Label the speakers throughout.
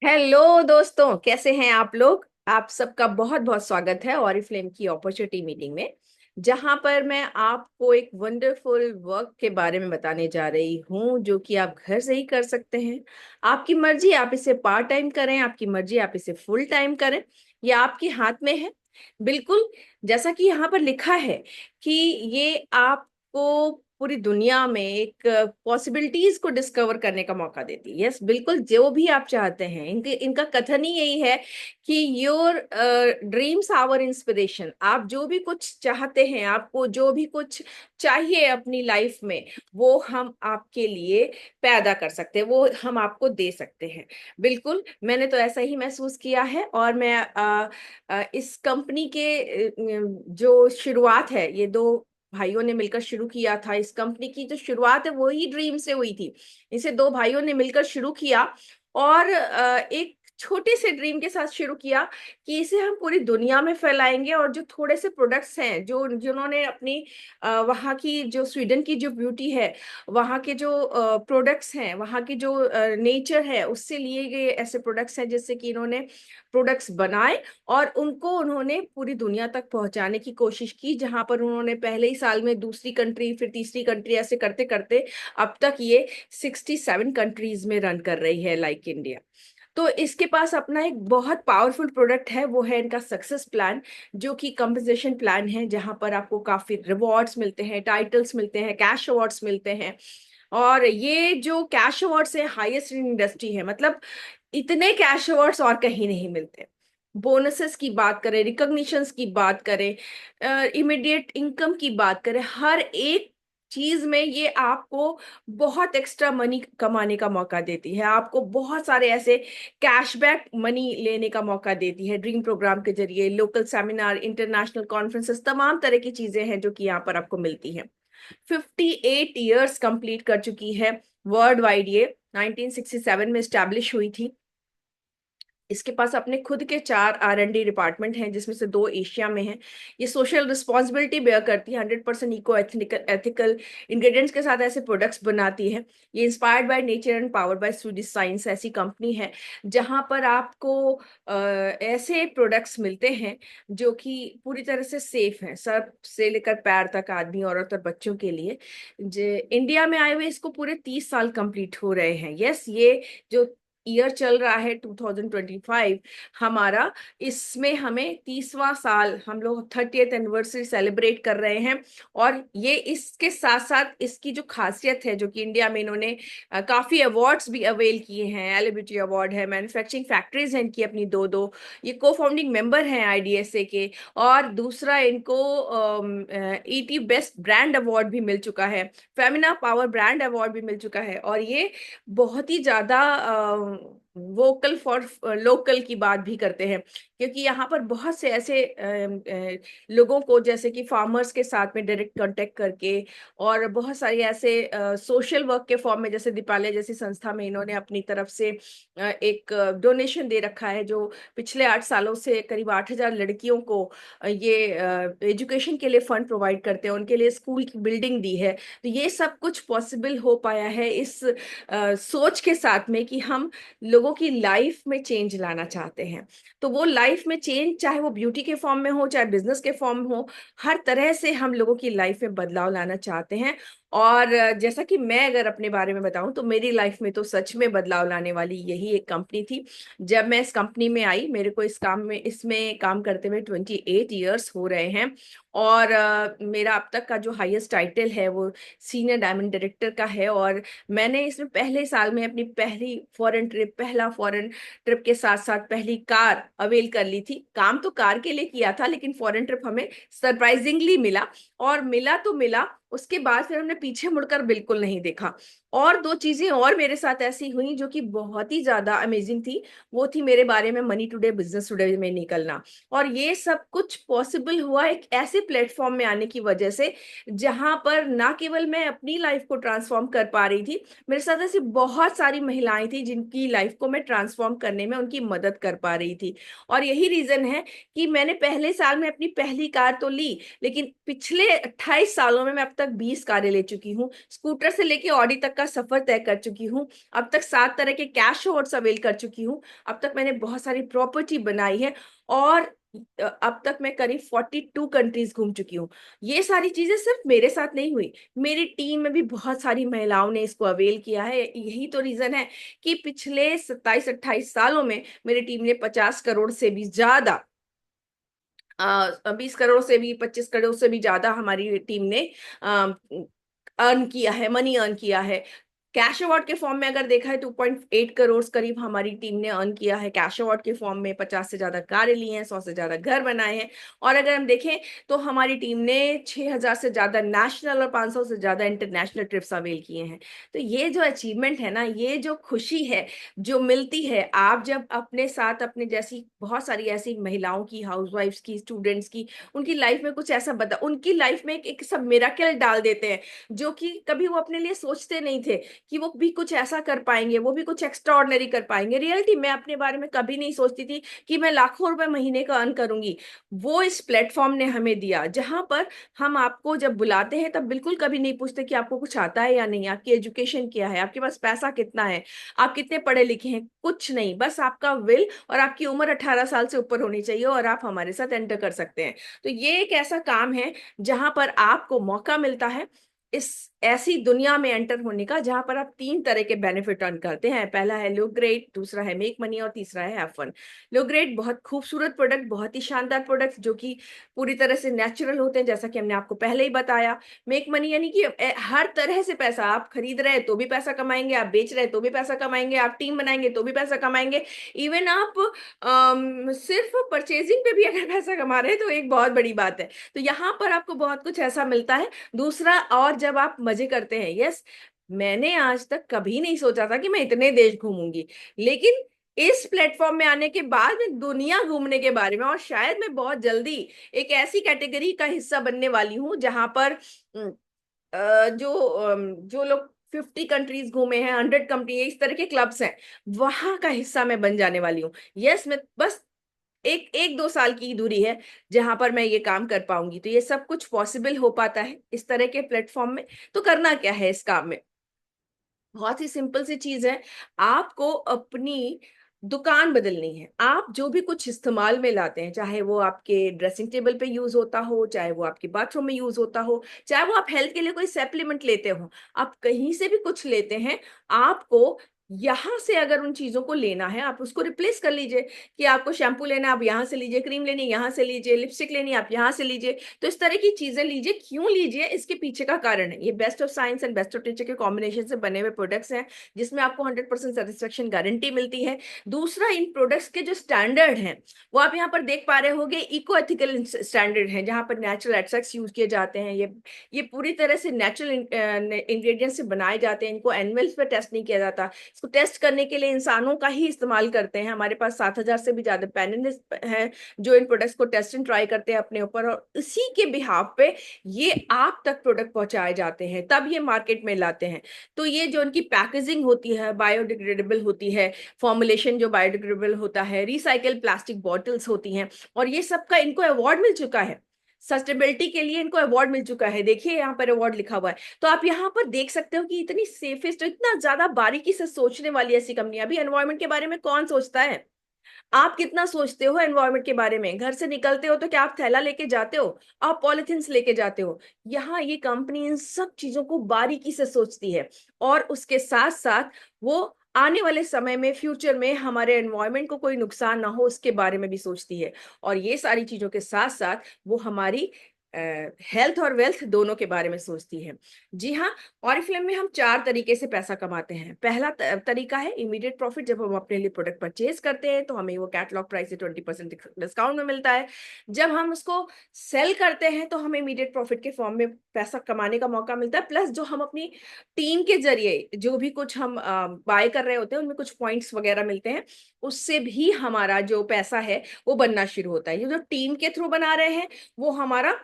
Speaker 1: Hello दोस्तों, कैसे हैं आप लोग। आप सबका बहुत बहुत स्वागत है ऑरिफ्लेम की अपॉर्चुनिटी मीटिंग में, जहां पर मैं आपको एक वंडरफुल वर्क के बारे में बताने जा रही हूं, जो कि आप घर से ही कर सकते हैं। आपकी मर्जी, आप इसे पार्ट टाइम करें, आपकी मर्जी आप इसे फुल टाइम करें, ये आपके हाथ में है। बिल्कुल जैसा कि यहाँ पर लिखा है कि ये आपको पूरी दुनिया में एक पॉसिबिलिटीज को डिस्कवर करने का मौका देती है। यस, बिल्कुल जो भी आप चाहते हैं, इनका कथन ही यही है कि योर ड्रीम्स आवर इंस्पिरेशन। आप जो भी कुछ चाहते हैं, आपको जो भी कुछ चाहिए अपनी लाइफ में, वो हम आपके लिए पैदा कर सकते हैं, वो हम आपको दे सकते हैं। बिल्कुल मैंने तो ऐसा ही महसूस किया है। और मैं इस कंपनी के जो शुरुआत है, ये दो भाइयों ने मिलकर शुरू किया था। इस कंपनी की जो शुरुआत है वो ही ड्रीम से हुई थी। इसे दो भाइयों ने मिलकर शुरू किया और एक छोटे से ड्रीम के साथ शुरू किया कि इसे हम पूरी दुनिया में फैलाएंगे। और जो थोड़े से प्रोडक्ट्स हैं, जो जिन्होंने अपनी वहाँ की जो स्वीडन की जो ब्यूटी है, वहाँ के जो प्रोडक्ट्स हैं, वहाँ की जो नेचर है, उससे लिए गए ऐसे प्रोडक्ट्स हैं जिससे कि इन्होंने प्रोडक्ट्स बनाए और उनको उन्होंने पूरी दुनिया तक पहुंचाने की कोशिश की। जहां पर उन्होंने पहले ही साल में दूसरी कंट्री, फिर तीसरी कंट्री, ऐसे करते करते अब तक ये 67 कंट्रीज में रन कर रही है, लाइक इंडिया। तो इसके पास अपना एक बहुत पावरफुल प्रोडक्ट है, वो है इनका सक्सेस प्लान, जो कि कंपनसेशन प्लान है, जहां पर आपको काफी रिवॉर्ड्स मिलते हैं, टाइटल्स मिलते हैं, कैश अवार्ड्स मिलते हैं। और ये जो कैश अवार्ड्स है, हाईएस्ट इन इंडस्ट्री है। मतलब इतने कैश अवार्ड्स और कहीं नहीं मिलते। बोनसेस की बात करें, रिकॉग्निशंस की बात करें, इमीडिएट इनकम की बात करें, हर एक चीज में ये आपको बहुत एक्स्ट्रा मनी कमाने का मौका देती है। आपको बहुत सारे ऐसे कैशबैक मनी लेने का मौका देती है ड्रीम प्रोग्राम के जरिए। लोकल सेमिनार, इंटरनेशनल कॉन्फ्रेंसेस, तमाम तरह की चीजें हैं जो कि यहाँ पर आपको मिलती हैं। 58 ईयर्स कंप्लीट कर चुकी है वर्ल्ड वाइड। ये 1967 में स्टैब्लिश हुई थी। इसके पास अपने खुद के 4 R&D डिपार्टमेंट हैं, जिसमें से 2 एशिया में हैं। ये सोशल रिस्पॉन्सिबिलिटी बेयर करती है, 100% इको एथिकल इंग्रेडिएंट्स के साथ ऐसे प्रोडक्ट्स बनाती है। ये inspired by nature and powered by Swedish science ऐसी कंपनी है, जहां पर आपको ऐसे प्रोडक्ट्स मिलते हैं जो कि पूरी तरह से सेफ हैं, सर से लेकर पैर तक, आदमी, औरत और बच्चों के लिए। इंडिया में आए हुए इसको पूरे 30 साल कंप्लीट हो रहे हैं। यस, ये जो ईयर चल रहा है 2025 हमारा, इसमें हमें 30वां साल, हम लोग 30th एनिवर्सरी सेलिब्रेट कर रहे हैं। और ये इसके साथ साथ इसकी जो खासियत है, जो कि इंडिया में इन्होंने काफी अवार्ड्स भी अवेल किए हैं। एलिबिलिटी अवार्ड है, मैन्युफैक्चरिंग फैक्ट्रीज हैं इनकी अपनी दो दो, ये को फाउंडिंग मेंबर हैं IDSA के। और दूसरा, इनको ET बेस्ट ब्रांड अवार्ड भी मिल चुका है, फेमिना पावर ब्रांड अवार्ड भी मिल चुका है। और ये बहुत ही ज्यादा वोकल फॉर लोकल की बात भी करते हैं, क्योंकि यहाँ पर बहुत से ऐसे लोगों को, जैसे कि फार्मर्स के साथ में डायरेक्ट कांटेक्ट करके, और बहुत सारी ऐसे सोशल वर्क के फॉर्म में, जैसे दीपाले जैसी संस्था में इन्होंने अपनी तरफ से एक डोनेशन दे रखा है, जो पिछले 8 सालों से करीब 8,000 लड़कियों को ये एजुकेशन के लिए फंड प्रोवाइड करते हैं, उनके लिए स्कूल की बिल्डिंग दी है। तो ये सब कुछ पॉसिबल हो पाया है इस सोच के साथ में कि हम लोगों की लाइफ में चेंज लाना चाहते हैं। तो वो लाइफ में चेंज, चाहे वो ब्यूटी के फॉर्म में हो, चाहे बिजनेस के फॉर्म हो, हर तरह से हम लोगों की लाइफ में बदलाव लाना चाहते हैं। और जैसा कि मैं अगर अपने बारे में बताऊं, तो मेरी लाइफ में तो सच में बदलाव लाने वाली यही एक कंपनी थी। जब मैं इस कंपनी में आई, मेरे को इस काम में, इसमें काम करते हुए 28 ईयर्स हो रहे हैं। और मेरा अब तक का जो हाईएस्ट टाइटल है वो सीनियर डायमंड डायरेक्टर का है। और मैंने इसमें पहले साल में अपनी पहला फॉरेन ट्रिप के साथ साथ पहली कार अवेल कर ली थी। काम तो कार के लिए किया था, लेकिन फॉरेन ट्रिप हमें सरप्राइजिंगली मिला। और मिला तो मिला, उसके बाद फिर हमने पीछे मुड़कर बिल्कुल नहीं देखा। और 2 चीजें और मेरे साथ ऐसी हुई जो कि बहुत ही ज्यादा अमेजिंग थी। वो थी मेरे बारे में मनी टुडे, बिजनेस टुडे में निकलना। और ये सब कुछ पॉसिबल हुआ एक ऐसे प्लेटफॉर्म में आने की वजह से, जहां पर ना केवल मैं अपनी लाइफ को ट्रांसफॉर्म कर पा रही थी, मेरे साथ ऐसी बहुत सारी महिलाएं थी जिनकी लाइफ को मैं ट्रांसफॉर्म करने में उनकी मदद कर पा रही थी। और यही रीजन है कि मैंने पहले साल में अपनी पहली कार तो ली, लेकिन पिछले 28 सालों में मैं अब तक 20 कारें ले चुकी हूँ। स्कूटर से लेके ऑडी तक का सफर तय कर चुकी हूँ। अब तक 7 तरह के कैश अवार्ड्स अवेल कर चुकी हूँ। अब तक मैंने बहुत सारी प्रॉपर्टी बनाई है, और अब तक मैं करीब 42 कंट्रीज घूम चुकी हूँ। ये सारी चीजें सिर्फ मेरे साथ नहीं हुई, मेरी टीम में भी बहुत सारी महिलाओं ने इसको अवेल किया है। यही तो रीजन है कि पिछले 27-28 सालों में मेरी टीम ने 50 करोड़ से भी ज्यादा, 20 करोड़ से भी, 25 करोड़ से भी ज्यादा हमारी टीम ने अर्न किया है, मनी अर्न किया है। कैश अवार्ड के फॉर्म में अगर देखा है 2.8 करोड़ करीब हमारी टीम ने अर्न किया है कैश अवार्ड के फॉर्म में। 50 से ज्यादा कारें ली हैं, 100 से ज्यादा घर बनाए हैं। और अगर हम देखें तो हमारी टीम ने 6,000 से ज्यादा नेशनल और 500 से ज्यादा इंटरनेशनल ट्रिप्स अवेल किए हैं। तो ये जो अचीवमेंट है ना, ये जो खुशी है जो मिलती है, आप जब अपने साथ अपने जैसी बहुत सारी ऐसी महिलाओं की, हाउसवाइफ्स की, स्टूडेंट्स की, उनकी लाइफ में कुछ ऐसा बता, उनकी लाइफ में एक सब मिराकल डाल देते हैं जो कि कभी वो अपने लिए सोचते नहीं थे कि वो भी कुछ ऐसा कर पाएंगे, वो भी कुछ एक्स्ट्रा ऑर्डिनरी कर पाएंगे। रियलिटी मैं अपने बारे में कभी नहीं सोचती थी कि मैं लाखों रुपए महीने का अर्न करूंगी। वो इस प्लेटफॉर्म ने हमें दिया, जहां पर हम आपको जब बुलाते हैं तब बिल्कुल कभी नहीं पूछते कि आपको कुछ आता है या नहीं, आपकी एजुकेशन क्या है, आपके पास पैसा कितना है, आप कितने पढ़े लिखे हैं, कुछ नहीं। बस आपका विल और आपकी उम्र 18 साल से ऊपर होनी चाहिए और आप हमारे साथ एंटर कर सकते हैं। तो ये एक ऐसा काम है जहां पर आपको मौका मिलता है इस ऐसी दुनिया में एंटर होने का, जहां पर आप 3 तरह के बेनिफिट अर्न करते हैं। पहला है लो ग्रेड, दूसरा है मेक मनी, और तीसरा है हैव फन। लो ग्रेड बहुत खूबसूरत प्रोडक्ट, बहुत ही शानदार प्रोडक्ट जो कि पूरी तरह से नेचुरल होते हैं, जैसा कि हमने आपको पहले ही बताया। मेक मनी यानी कि हर तरह से पैसा, आप खरीद रहे हैं तो भी पैसा कमाएंगे, आप बेच रहे हैं तो भी पैसा कमाएंगे, आप टीम बनाएंगे तो भी पैसा कमाएंगे। इवन आप सिर्फ परचेजिंग पे भी अगर पैसा कमा रहे हैं तो एक बहुत बड़ी बात है। तो यहाँ पर आपको बहुत कुछ ऐसा मिलता है। दूसरा, और जब आप मजे करते हैं, यस, मैंने आज तक कभी नहीं सोचा था कि मैं इतने देश घूमूंगी, लेकिन इस प्लेटफॉर्म में आने के बाद मैं दुनिया घूमने के बारे में, और शायद मैं बहुत जल्दी एक ऐसी कैटेगरी का हिस्सा बनने वाली हूं जहां पर जो लोग 50 कंट्रीज घूमे हैं, 100 कंट्री, इस तरह के क्लब्स हैं, वहां का हिस्सा मैं बन जाने वाली हूँ। यस, मैं बस एक एक 2 साल की दूरी है जहां पर मैं ये काम कर पाऊंगी। तो ये सब कुछ पॉसिबल हो पाता है इस तरह के प्लेटफॉर्म में। तो करना क्या है इस काम में? बहुत ही सिंपल सी चीज है। आपको अपनी दुकान बदलनी है। आप जो भी कुछ इस्तेमाल में लाते हैं, चाहे वो आपके ड्रेसिंग टेबल पे यूज होता हो, चाहे वो आपके बाथरूम में यूज होता हो, चाहे वो आप हेल्थ के लिए कोई सप्लीमेंट लेते हो, आप कहीं से भी कुछ लेते हैं, आपको यहां से अगर उन चीजों को लेना है, आप उसको रिप्लेस कर लीजिए। कि आपको शैम्पू लेना है, आप यहाँ से लीजिए, क्रीम लेनी है यहाँ से लीजिए, लिपस्टिक लेनी है आप यहाँ से लीजिए। तो इस तरह की चीजें लीजिए। क्यों लीजिए, इसके पीछे का कारण है, ये best of science and best of nature के कॉम्बिनेशन से बने हुए प्रोडक्ट्स हैं, जिसमें आपको 100% सेटिस्फेक्शन गारंटी मिलती है। दूसरा, इन प्रोडक्ट्स के जो स्टैंडर्ड हैं वो आप यहाँ पर देख पा रहे होंगे, इको एथिकल स्टैंडर्ड हैं, जहाँ पर नेचुरल एक्सट्रैक्ट्स यूज किए जाते हैं। ये पूरी तरह से नेचुरल इंग्रेडिएंट्स से बनाए जाते हैं। इनको एनिमल्स पे टेस्ट नहीं किया जाता। इसको टेस्ट करने के लिए इंसानों का ही इस्तेमाल करते हैं। हमारे पास 7,000 से भी ज्यादा पैनलिस्ट हैं जो इन प्रोडक्ट्स को टेस्ट एंड ट्राई करते हैं अपने ऊपर, और इसी के बिहाफ पे ये आप तक प्रोडक्ट पहुंचाए जाते हैं, तब ये मार्केट में लाते हैं। तो ये जो उनकी पैकेजिंग होती है बायोडिग्रेडेबल होती है, फॉर्मुलेशन जो बायोडिग्रेडेबल होता है, रिसाइकल प्लास्टिक बॉटल्स होती हैं, और ये सब का इनको अवार्ड मिल चुका है। सस्टेनेबिलिटी के लिए इनको अवार्ड मिल चुका है। देखिए यहाँ पर अवार्ड लिखा हुआ है। तो आप यहाँ पर देख सकते हो कि इतनी सेफेस्ट, इतना ज्यादा बारीकी से सोचने वाली ऐसी कंपनी। अभी एनवायरनमेंट के बारे में कौन सोचता है? आप कितना सोचते हो एनवायरनमेंट के बारे में? घर से निकलते हो तो क्या आप थैला लेके जाते हो? आप पॉलिथीन्स लेके जाते हो? यहाँ ये कंपनी इन सब चीजों को बारीकी से सोचती है, और उसके साथ साथ वो आने वाले समय में, फ्यूचर में हमारे एनवायरनमेंट को कोई नुकसान ना हो उसके बारे में भी सोचती है। और ये सारी चीजों के साथ साथ वो हमारी हेल्थ और वेल्थ दोनों के बारे में सोचती है। जी हाँ। ऑरिफ्लेम में हम 4 तरीके से पैसा कमाते हैं। पहला तरीका है इमीडिएट प्रॉफिट। जब हम अपने लिए प्रोडक्ट परचेज करते हैं तो हमें वो कैटलॉग प्राइस से 20% डिस्काउंट में मिलता है। जब हम उसको सेल करते हैं तो हमें इमीडिएट प्रॉफिट के फॉर्म में पैसा कमाने का मौका मिलता है। प्लस जो हम अपनी टीम के जरिए जो भी कुछ हम बाय कर रहे होते हैं, उनमें कुछ पॉइंट्स वगैरह मिलते हैं, उससे भी हमारा जो पैसा है वो बनना शुरू होता है। ये जो टीम के थ्रू बना रहे हैं वो हमारा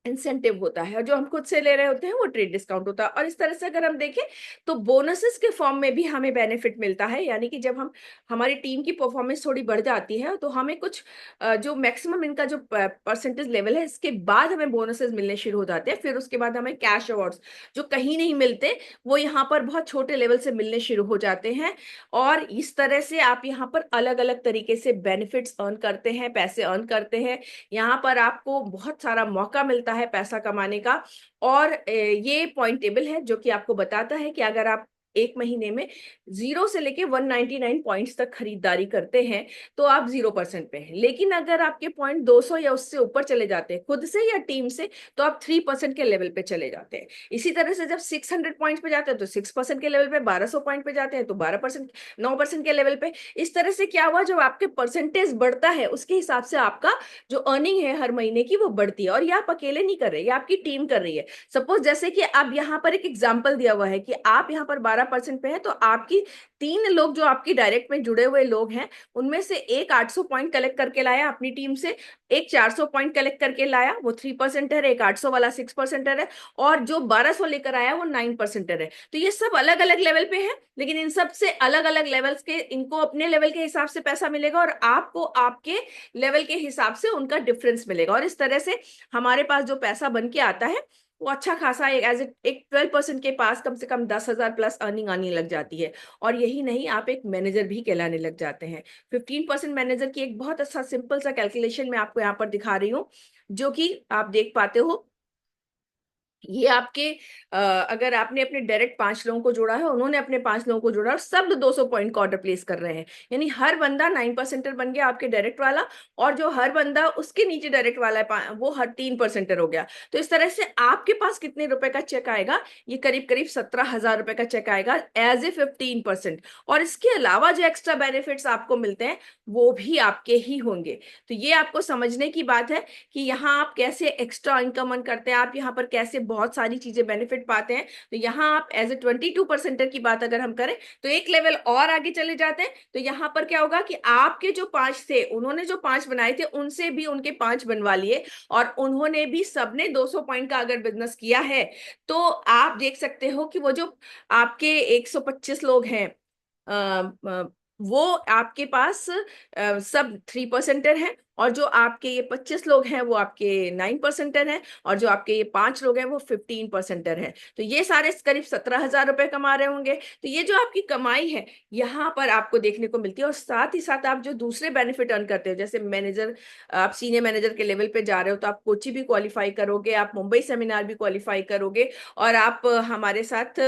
Speaker 1: इंसेंटिव होता है, और जो हम खुद से ले रहे होते हैं वो ट्रेड डिस्काउंट होता है। और इस तरह से अगर हम देखें तो बोनसेस के फॉर्म में भी हमें बेनिफिट मिलता है, यानी कि जब हम हमारी टीम की परफॉर्मेंस थोड़ी बढ़ जाती है तो हमें कुछ जो मैक्सिमम इनका जो परसेंटेज लेवल है इसके बाद हमें बोनसेस मिलने शुरू हो जाते हैं। फिर उसके बाद हमें कैश अवार्ड्स जो कहीं नहीं मिलते, वो यहाँ पर बहुत छोटे लेवल से मिलने शुरू हो जाते हैं। और इस तरह से आप यहाँ पर अलग अलग तरीके से बेनिफिट्स अर्न करते हैं, पैसे अर्न करते हैं। यहाँ पर आपको बहुत सारा मौका मिलता है पैसा कमाने का। और ये पॉइंट टेबल है जो कि आपको बताता है कि अगर आप एक महीने में 0 से लेके 199 पॉइंट्स तक खरीदारी करते हैं तो आप 0% पे हैं। लेकिन अगर आपके पॉइंट 200 या उससे ऊपर चले जाते हैं खुद से या टीम से, तो आप 3% के लेवल पे चले जाते हैं। इसी तरह से जब 600 पॉइंट्स पे जाते हैं तो 6% के लेवल पे, 1200 पॉइंट पे जाते हैं तो 12%, 9% के लेवल पे। इस तरह से क्या हुआ, जब आपके परसेंटेज बढ़ता है उसके हिसाब से आपका जो अर्निंग है हर महीने की वो बढ़ती है। और ये आप अकेले नहीं कर रहे, ये आपकी टीम कर रही है। सपोज जैसे कि अब यहाँ पर एक एग्जांपल दिया हुआ है कि आप यहाँ पर 12% पे है, तो आपकी 3 लोग जो आपकी डायरेक्ट में जुड़े हुए लोग हैं, उनमें से एक 800 पॉइंट कलेक्ट करके लाया अपनी टीम से, एक 400 पॉइंट कलेक्ट करके लाया, वो 3%, एक 800 वाला 6% है, और जो 1200 लेकर आया वो 9% है। तो ये सब अलग अलग लेवल पे है, लेकिन इन सब से अलग अलग लेवल्स के, इनको अपने लेवल के हिसाब से पैसा मिलेगा और आपको आपके लेवल के हिसाब से उनका डिफरेंस मिलेगा। और इस तरह से हमारे पास जो पैसा बन के आता है वो अच्छा खासा एक एज एक 12% के पास कम से कम 10,000 प्लस अर्निंग आने लग जाती है। और यही नहीं, आप एक मैनेजर भी कहलाने लग जाते हैं। 15% मैनेजर की एक बहुत अच्छा सिंपल सा कैलकुलेशन मैं आपको यहाँ पर दिखा रही हूँ, जो कि आप देख पाते हो। ये आपके अगर आपने अपने डायरेक्ट 5 लोगों को जोड़ा है, उन्होंने अपने 5 लोगों को जोड़ा, और सब 200 पॉइंट का ऑर्डर प्लेस कर रहे हैं, यानी हर बंदा 9%er बन गया आपके डायरेक्ट वाला, और जो हर बंदा उसके नीचे डायरेक्ट वाला है वो हर 3%er हो गया। तो इस तरह से आपके पास कितने रुपए का चेक आएगा, ये करीब करीब 17,000 रुपए का चेक आएगा एज ए 15%। और इसके अलावा जो एक्स्ट्रा बेनिफिट्स आपको मिलते हैं वो भी आपके ही होंगे। तो ये आपको समझने की बात है कि यहाँ आप कैसे एक्स्ट्रा इनकम अर्न करते हैं, आप यहाँ पर कैसे बहुत सारी चीजें बेनिफिट पाते हैं। तो यहाँ आप एज ए 22%er की बात अगर हम करें तो एक लेवल और आगे चले जाते हैं। तो यहाँ पर क्या होगा कि आपके जो 5 थे, उन्होंने जो 5 बनाए थे उनसे भी उनके 5 बनवा लिए, और उन्होंने भी सबने 200 पॉइंट का अगर बिजनेस किया है, तो आप देख सकते हो कि वो जो आपके 125 लोग हैं, वो आपके पास सब 3%er हैं, और जो आपके ये 25 लोग हैं वो आपके 9%er हैं, और जो आपके ये 5 लोग हैं वो 15%er हैं। तो ये सारे करीब 17,000 रुपए कमा रहे होंगे। तो ये जो आपकी कमाई है यहाँ पर आपको देखने को मिलती है। और साथ ही साथ आप जो दूसरे बेनिफिट अर्न करते हो, जैसे मैनेजर, आप सीनियर मैनेजर के लेवल पे जा रहे हो तो आप कोची भी क्वालिफाई करोगे, आप मुंबई सेमिनार भी क्वालिफाई करोगे, और आप हमारे साथ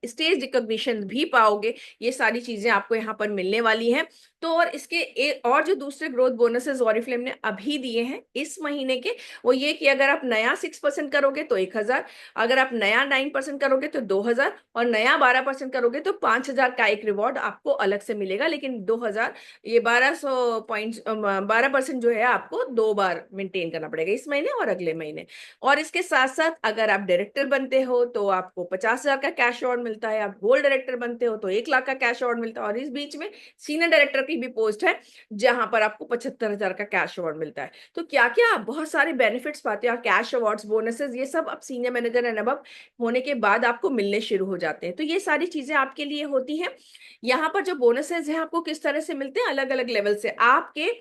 Speaker 1: स्टेज रिकॉग्निशन भी पाओगे। ये सारी चीजें आपको यहाँ पर मिलने वाली हैं। तो और इसके और जो दूसरे ग्रोथ बोनसेस ऑरिफ्लेम ने अभी दिए हैं इस महीने के, वो ये कि अगर आप नया 6% करोगे तो 1,000, अगर आप नया 9% करोगे तो 2,000, और नया 12% करोगे तो 5,000 का एक रिवॉर्ड आपको अलग से मिलेगा। लेकिन 2,000, ये 1200 पॉइंट, 12% जो है आपको 2 बार मेंटेन करना पड़ेगा, इस महीने और अगले महीने। और इसके साथ साथ अगर आप डायरेक्टर बनते हो तो आपको 50,000 का कैश अवार्ड मिलता है, आप गोल्ड डायरेक्टर बनते हो तो 1 लाख का कैश अवार्ड मिलता है, और इस बीच में सीनियर डायरेक्टर की भी पोस्ट है जहां पर आपको 75,000 का कैश अवार्ड मिलता है। तो क्या क्या आप बहुत सारे बेनिफिट्स पाते हैं, कैश अवार्ड्स, बोनसेस, ये सब अब सीनियर मैनेजर एंड अबव होने के बाद आपको मिलने शुरू हो जाते हैं। तो ये सारी चीजें आपके लिए होती हैं। यहाँ पर जो बोनसेस हैं आपको किस तरह से मिलते हैं, अलग अलग लेवल से। आपके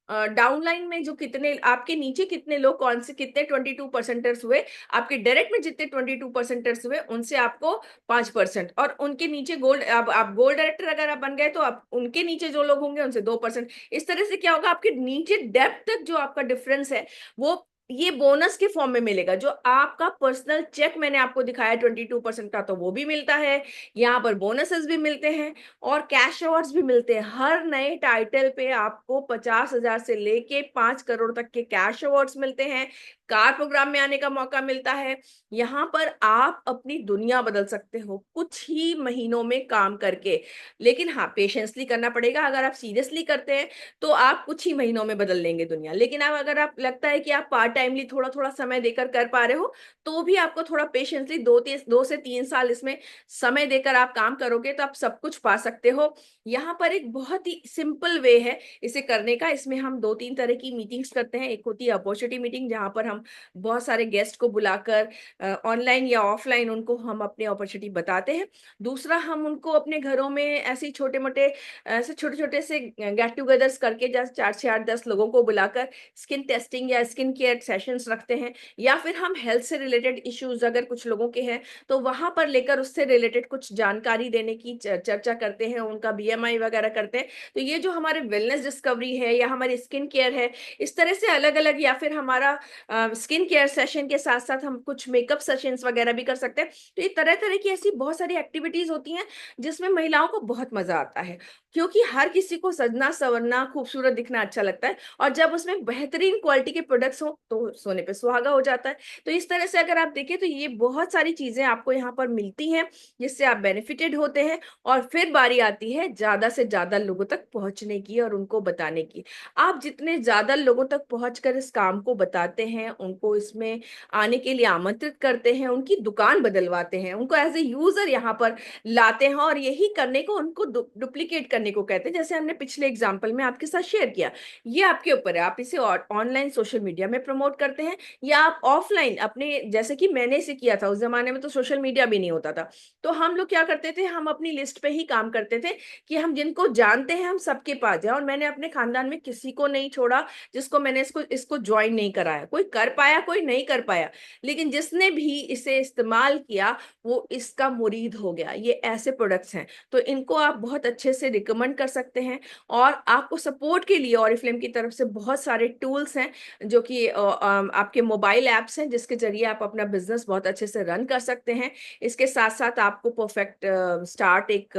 Speaker 1: डाउनलाइन में जो कितने आपके नीचे कितने लोग, कौन से कितने 22%ers हुए, आपके डायरेक्ट में जितने 22%ers हुए उनसे आपको 5%, और उनके नीचे गोल्ड, आप गोल्ड डायरेक्टर अगर आप बन गए तो आप उनके नीचे जो लोग होंगे उनसे 2%। इस तरह से क्या होगा, आपके नीचे डेप्थ तक जो आपका डिफरेंस है वो ये बोनस के फॉर्म में मिलेगा। जो आपका पर्सनल चेक मैंने आपको दिखाया 22% का, तो वो भी मिलता है, यहाँ पर बोनसेस भी मिलते हैं, और कैश अवार्ड्स भी मिलते हैं। हर नए टाइटल पे आपको 50,000 से लेके 5 करोड़ तक के कैश अवार्ड्स मिलते हैं। कार प्रोग्राम में आने का मौका मिलता है। यहाँ पर आप अपनी दुनिया बदल सकते हो कुछ ही महीनों में काम करके। लेकिन हाँ, पेशेंसली करना पड़ेगा। अगर आप सीरियसली करते हैं तो आप कुछ ही महीनों में बदल लेंगे दुनिया। लेकिन अब अगर आप लगता है कि आप पार्ट टाइमली थोड़ा थोड़ा समय देकर कर पा रहे हो, तो भी आपको थोड़ा पेशेंसली 2 से 3 साल इसमें समय देकर आप काम करोगे तो आप सब कुछ पा सकते हो। यहाँ पर एक बहुत ही सिंपल वे है इसे करने का। इसमें हम 2-3 तरह की मीटिंग्स करते हैं। एक होती है अपॉर्चुनिटी मीटिंग, जहां पर हम बहुत सारे गेस्ट को बुलाकर ऑनलाइन या ऑफलाइन उनको हम अपनी अपॉर्चुनिटी बताते हैं। दूसरा, हम उनको अपने घरों में ऐसे छोटे छोटे से गेट टुगेदर्स करके, जैसे 4 से 8 10 लोगों को बुलाकर स्किन टेस्टिंग या स्किन केयर सेशंस रखते हैं। या फिर हम हेल्थ से रिलेटेड इश्यूज अगर कुछ लोगों के हैं तो वहां पर लेकर उससे रिलेटेड कुछ जानकारी देने की चर्चा करते हैं, उनका बीएमआई वगैरह करते हैं। तो ये जो हमारे वेलनेस डिस्कवरी है या हमारी स्किन केयर है, इस तरह से अलग अलग, या फिर हमारा स्किन केयर सेशन के साथ साथ हम कुछ मेकअप सेशंस वगैरह भी कर सकते हैं। तो ये तरह तरह की ऐसी बहुत सारी एक्टिविटीज होती हैं जिसमें महिलाओं को बहुत मजा आता है, क्योंकि हर किसी को सजना संवरना खूबसूरत दिखना अच्छा लगता है, और जब उसमें बेहतरीन क्वालिटी के प्रोडक्ट्स हो तो सोने पे सुहागा हो जाता है। तो इस तरह से अगर आप देखें तो ये बहुत सारी चीजें आपको यहाँ पर मिलती हैं जिससे आप बेनिफिटेड होते हैं। और फिर बारी आती है ज्यादा से ज्यादा लोगों तक पहुंचने की और उनको बताने की। आप जितने ज्यादा लोगों तक पहुंचकर इस काम को बताते हैं, उनको इसमें आने के लिए आमंत्रित करते हैं, उनकी दुकान बदलवाते हैं, उनको एज ए यूजर यहाँ पर लाते हैं, और यही करने को उनको डुप्लीकेट करने को कहते हैं, जैसे हमने पिछले एग्जाम्पल में आपके साथ शेयर किया। ये आपके ऊपर है, आप इसे ऑनलाइन सोशल मीडिया में प्रमोट करते हैं या आप ऑफलाइन अपने, जैसे कि मैंने इसे किया था। उस जमाने में तो सोशल मीडिया भी नहीं होता था, तो हम लोग क्या करते थे, हम अपनी लिस्ट पे ही काम करते थे कि हम जिनको जानते हैं हम सबके पास जाए। और मैंने अपने खानदान में किसी को नहीं छोड़ा जिसको मैंने इसको इसको ज्वाइन नहीं कराया। कोई कर पाया, कोई नहीं कर पाया, लेकिन जिसने भी इसे इस्तेमाल किया वो इसका मुरीद हो गया। ये ऐसे प्रोडक्ट्स हैं, तो इनको आप बहुत अच्छे से रिकमेंड कर सकते हैं। और आपको सपोर्ट के लिए ऑरिफ्लेम की तरफ से बहुत सारे टूल्स हैं, जो कि आपके मोबाइल ऐप्स हैं, जिसके जरिए आप अपना बिजनेस बहुत अच्छे से रन कर सकते हैं। इसके साथ साथ आपको परफेक्ट स्टार्ट एक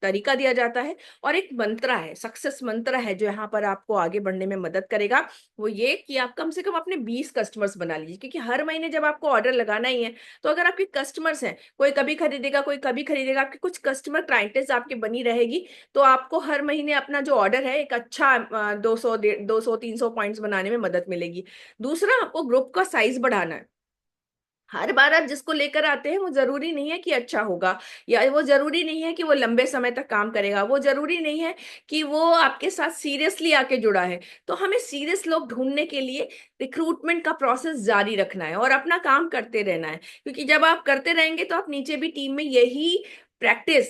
Speaker 1: तरीका दिया जाता है, और एक मंत्र है, सक्सेस मंत्र है, जो यहाँ पर आपको आगे बढ़ने में मदद करेगा। वो ये कि आप कम से कम अपने 20 कस्टमर्स बना लीजिए, क्योंकि हर महीने जब आपको ऑर्डर लगाना ही है, तो अगर आपके कस्टमर्स हैं, कोई कभी खरीदेगा कोई कभी खरीदेगा, आपकी कुछ कस्टमर क्लाइंटेज आपकी बनी रहेगी, तो आपको हर महीने अपना जो ऑर्डर है एक अच्छा 200 300 पॉइंट्स बनाने में मदद मिलेगी। दूसरा, आपको ग्रुप का साइज बढ़ाना है। हर बार आप जिसको लेकर आते हैं वो जरूरी नहीं है कि अच्छा होगा, या वो जरूरी नहीं है कि वो लंबे समय तक काम करेगा, वो जरूरी नहीं है कि वो आपके साथ सीरियसली आके जुड़ा है। तो हमें सीरियस लोग ढूंढने के लिए रिक्रूटमेंट का प्रोसेस जारी रखना है और अपना काम करते रहना है, क्योंकि जब आप करते रहेंगे तो आप नीचे भी टीम में यही प्रैक्टिस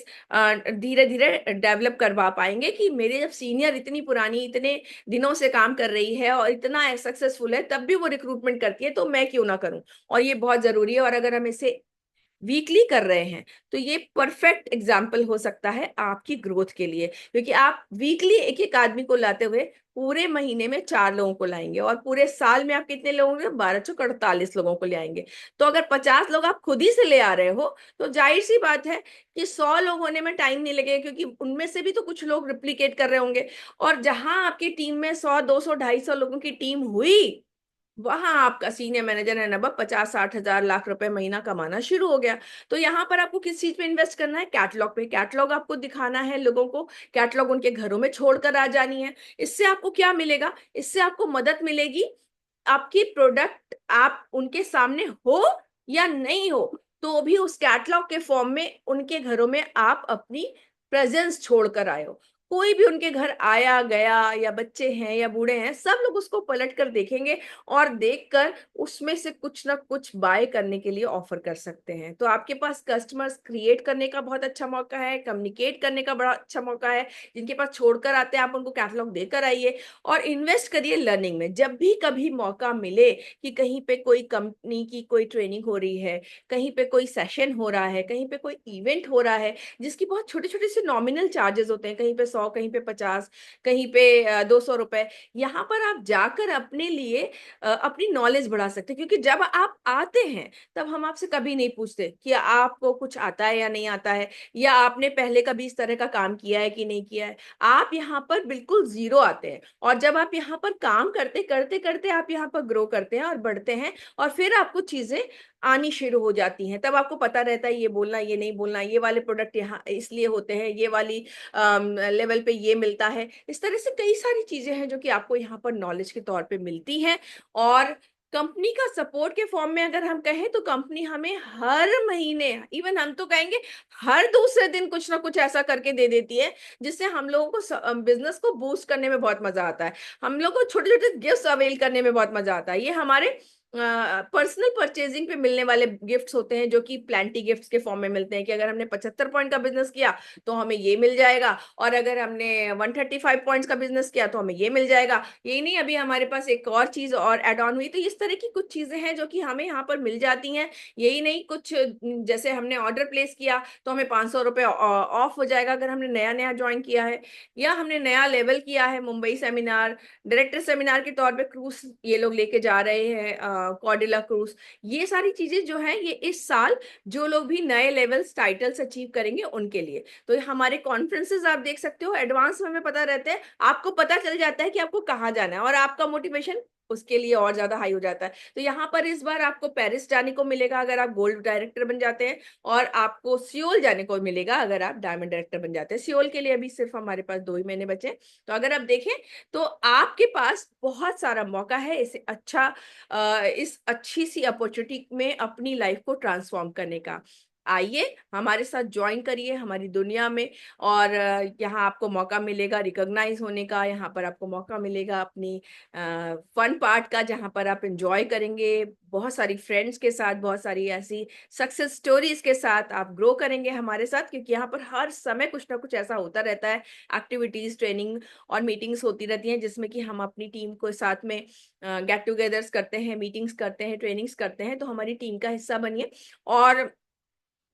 Speaker 1: धीरे धीरे डेवलप करवा पाएंगे कि मेरे जब सीनियर इतनी पुरानी, इतने दिनों से काम कर रही है और इतना सक्सेसफुल है, तब भी वो रिक्रूटमेंट करती है, तो मैं क्यों ना करूं। और ये बहुत जरूरी है। और अगर हम इसे वीकली कर रहे हैं तो ये परफेक्ट एग्जाम्पल हो सकता है आपकी ग्रोथ के लिए, क्योंकि आप वीकली एक एक आदमी को लाते हुए पूरे महीने में 4 लोगों को लाएंगे, और पूरे साल में आप कितने लोगों को, 1248 लोगों को ले आएंगे। तो अगर 50 लोग आप खुद ही से ले आ रहे हो, तो जाहिर सी बात है कि 100 लोग होने में टाइम नहीं लगेगा, क्योंकि उनमें से भी तो कुछ लोग रिप्लिकेट कर रहे होंगे। और जहां आपकी टीम में 100 200 250 लोगों की टीम हुई, वहां आपका सीनियर मैनेजर है नबा 50 60 हजार लाख रुपए महीना कमाना शुरू हो गया। तो यहाँ पर आपको किस चीज पे इन्वेस्ट करना है, कैटलॉग पे। कैटलॉग आपको दिखाना है लोगों को, कैटलॉग उनके घरों में छोड़कर आ जानी है। इससे आपको क्या मिलेगा, इससे आपको मदद मिलेगी। आपकी प्रोडक्ट आप उनके सामने हो या नहीं हो, तो भी उस कैटलॉग के फॉर्म में उनके घरों में आप अपनी प्रेजेंस छोड़कर आए हो। कोई भी उनके घर आया गया, या बच्चे हैं या बूढ़े हैं, सब लोग उसको पलट कर देखेंगे, और देखकर उसमें से कुछ ना कुछ बाय करने के लिए ऑफर कर सकते हैं। तो आपके पास कस्टमर्स क्रिएट करने का बहुत अच्छा मौका है, कम्युनिकेट करने का बड़ा अच्छा मौका है। जिनके पास छोड़कर आते हैं, आप उनको कैटलॉग देकर आइए, और इन्वेस्ट करिए लर्निंग में। जब भी कभी मौका मिले कि कहीं पे कोई कंपनी की कोई ट्रेनिंग हो रही है, कहीं पे कोई सेशन हो रहा है, कहीं पे कोई इवेंट हो रहा है, जिसकी बहुत छोटे छोटे से नॉमिनल चार्जेस होते हैं, कहीं पे 100, कहीं पे 50, कहीं पे 200 रुपए, यहाँ पर आप जाकर अपने लिए अपनी नॉलेज बढ़ा सकते हैं। क्योंकि जब आप आते हैं तब हम आपसे कभी नहीं पूछते कि आपको कुछ आता है या नहीं आता है, या आपने पहले कभी इस तरह का काम किया है कि नहीं किया है। आप यहाँ पर बिल्कुल जीरो आते हैं, और जब आप यहाँ पर काम करते करते करते आप यहाँ पर ग्रो करते हैं और बढ़ते हैं, और फिर आपको चीजें आनी शुरू हो जाती हैं, तब आपको पता रहता है ये बोलना, ये नहीं बोलना, ये वाले प्रोडक्ट यहाँ इसलिए होते हैं, ये वाली लेवल पे ये मिलता है। इस तरह से कई सारी चीजें हैं जो कि आपको यहाँ पर नॉलेज के तौर पे मिलती हैं। और कंपनी का सपोर्ट के फॉर्म में अगर हम कहें तो कंपनी हमें हर महीने, इवन हम तो कहेंगे हर दूसरे दिन कुछ ना कुछ ऐसा करके दे देती है जिससे हम लोगों को बिजनेस को बूस्ट करने में बहुत मजा आता है। हम लोग को छोटे छोटे गिफ्ट्स अवेल करने में बहुत मजा आता है। ये हमारे पर्सनल परचेजिंग पे मिलने वाले गिफ्ट्स होते हैं जो कि प्लेंटी गिफ्ट्स के फॉर्म में मिलते हैं कि अगर हमने 75 पॉइंट का बिजनेस किया तो हमें ये मिल जाएगा, और अगर हमने 135 पॉइंट्स का बिजनेस किया तो हमें ये मिल जाएगा। यही नहीं, अभी हमारे पास एक और चीज और एड ऑन हुई, तो इस तरह की कुछ चीजें हैं जो कि हमें यहाँ पर मिल जाती हैं। यही नहीं, कुछ जैसे हमने ऑर्डर प्लेस किया तो हमें 500 रुपये ऑफ हो जाएगा अगर हमने नया नया ज्वाइन किया है, या हमने नया लेवल किया है। मुंबई सेमिनार, डायरेक्टर सेमिनार के तौर पे क्रूज ये लोग लेके जा रहे हैं, कॉर्डिला क्रूज। ये सारी चीजें जो है ये इस साल जो लोग भी नए लेवल्स टाइटल्स अचीव करेंगे उनके लिए। तो हमारे कॉन्फ्रेंसेस आप देख सकते हो, एडवांस में हमें पता रहता है, आपको पता चल जाता है कि आपको कहाँ जाना है, और आपका मोटिवेशन उसके लिए और ज्यादा हाई हो जाता है। तो यहाँ पर इस बार आपको पेरिस जाने को मिलेगा अगर आप गोल्ड डायरेक्टर बन जाते हैं, और आपको सियोल जाने को मिलेगा अगर आप डायमंड डायरेक्टर बन जाते हैं। सियोल के लिए अभी सिर्फ हमारे पास 2 ही महीने बचे हैं। तो अगर आप देखें तो आपके पास बहुत सारा मौका है इस अच्छी सी अपॉर्चुनिटी में अपनी लाइफ को ट्रांसफॉर्म करने का। आइए हमारे साथ ज्वाइन करिए हमारी दुनिया में, और यहाँ आपको मौका मिलेगा रिकॉग्नाइज होने का, यहाँ पर आपको मौका मिलेगा अपनी फन पार्ट का, जहाँ पर आप एंजॉय करेंगे बहुत सारी फ्रेंड्स के साथ, बहुत सारी ऐसी सक्सेस स्टोरीज के साथ आप ग्रो करेंगे हमारे साथ, क्योंकि यहाँ पर हर समय कुछ ना कुछ ऐसा होता रहता है। एक्टिविटीज, ट्रेनिंग और मीटिंग्स होती रहती हैं जिसमें कि हम अपनी टीम को साथ में गेट टुगेदर्स करते हैं, मीटिंग्स करते हैं, ट्रेनिंग्स करते हैं। तो हमारी टीम का हिस्सा बनिए, और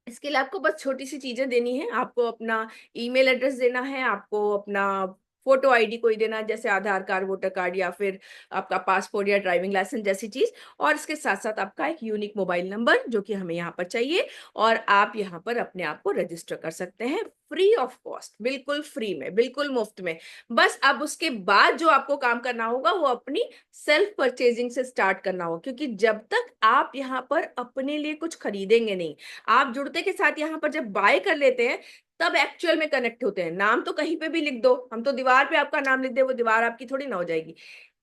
Speaker 1: इसके लिए आपको बस छोटी सी चीजें देनी है। आपको अपना ईमेल एड्रेस देना है, आपको अपना फोटो आईडी कोई देना है, जैसे आधार कार्ड, वोटर कार्ड, या फिर आपका पासपोर्ट या ड्राइविंग लाइसेंस जैसी चीज, और इसके साथ साथ आपका एक यूनिक मोबाइल नंबर जो कि हमें यहाँ पर चाहिए। और आप यहाँ पर अपने आप को रजिस्टर कर सकते हैं फ्री ऑफ कॉस्ट, बिल्कुल फ्री में, बिल्कुल मुफ्त में। बस अब उसके बाद जो आपको काम करना होगा वो अपनी सेल्फ परचेजिंग से स्टार्ट करना होगा, क्योंकि जब तक आप यहाँ पर अपने लिए कुछ खरीदेंगे नहीं, आप जुड़ते के साथ यहाँ पर जब बाय कर लेते हैं तब एक्चुअल में कनेक्ट होते हैं। नाम तो कहीं पे भी लिख दो, हम तो दीवार पे आपका नाम लिख दे, वो दीवार आपकी थोड़ी ना हो जाएगी।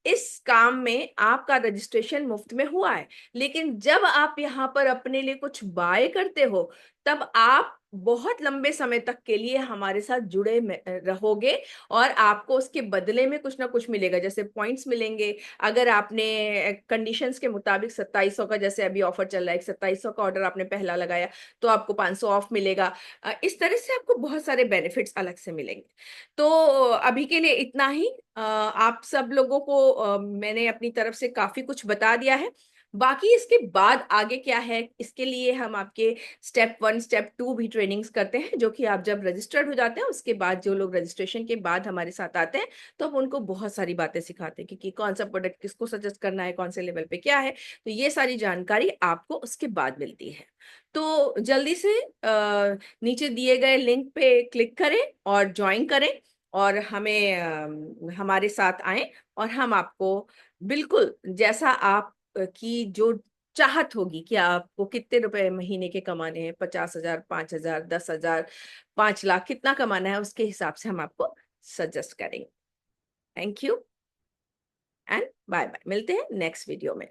Speaker 1: इस काम में आपका रजिस्ट्रेशन मुफ्त में हुआ है, लेकिन जब आप यहाँ पर अपने लिए कुछ बाय करते हो तब आप बहुत लंबे समय तक के लिए हमारे साथ जुड़े रहोगे, और आपको उसके बदले में कुछ ना कुछ मिलेगा, जैसे पॉइंट्स मिलेंगे। अगर आपने कंडीशंस के मुताबिक 2700 का, जैसे अभी ऑफर चल रहा है, 2700 का ऑर्डर आपने पहला लगाया तो आपको 500 ऑफ मिलेगा। इस तरह से आपको बहुत सारे बेनिफिट्स अलग से मिलेंगे। तो अभी के लिए इतना ही। आप सब लोगों को मैंने अपनी तरफ से काफी कुछ बता दिया है। बाकी इसके बाद आगे क्या है, इसके लिए हम आपके स्टेप 1, स्टेप 2 भी ट्रेनिंग्स करते हैं, जो कि आप जब रजिस्टर्ड हो जाते हैं उसके बाद जो लोग रजिस्ट्रेशन के बाद हमारे साथ आते हैं तो हम उनको बहुत सारी बातें सिखाते हैं कि कौन सा प्रोडक्ट किसको सजेस्ट करना है, कौन से लेवल पे क्या है। तो ये सारी जानकारी आपको उसके बाद मिलती है। तो जल्दी से नीचे दिए गए लिंक पे क्लिक करें और ज्वाइन करें, और हमारे साथ आए, और हम आपको बिल्कुल जैसा आप की जो चाहत होगी कि आपको कितने रुपए महीने के कमाने हैं, 50,000, 5,000, 10,000, 5 लाख, कितना कमाना है, उसके हिसाब से हम आपको सजेस्ट करेंगे। Thank you and bye bye, मिलते हैं नेक्स्ट वीडियो में।